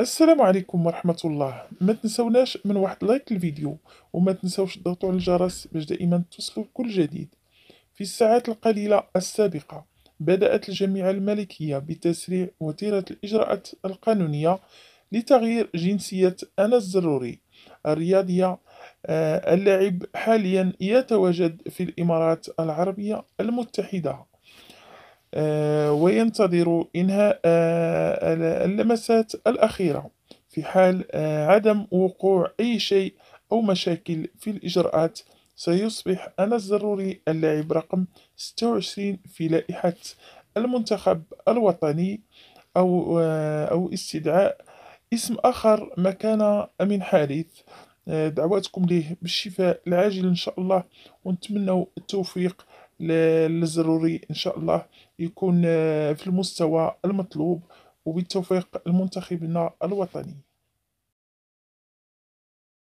السلام عليكم ورحمة الله. ما تنسوناش من واحد لايك للفيديو، وما تنسوش تضغطوا على الجرس باش دائما توصلوا بكل جديد. في الساعات القليلة السابقة بدأت الجامعة الملكية بتسريع وتيرة الإجراءات القانونية لتغيير جنسية أنس الزروري الرياضية. اللاعب حاليا يتواجد في الإمارات العربية المتحدة، وينتظر إنهاء اللمسات الأخيرة. في حال عدم وقوع أي شيء أو مشاكل في الإجراءات، سيصبح أنس الزروري اللاعب رقم 26 في لائحة المنتخب الوطني، أو استدعاء اسم آخر مكان أمين حارث. دعواتكم ليه بالشفاء العاجل إن شاء الله، ونتمنى التوفيق للزروري إن شاء الله، يكون في المستوى المطلوب، وبالتوفيق لمنتخبنا الوطني.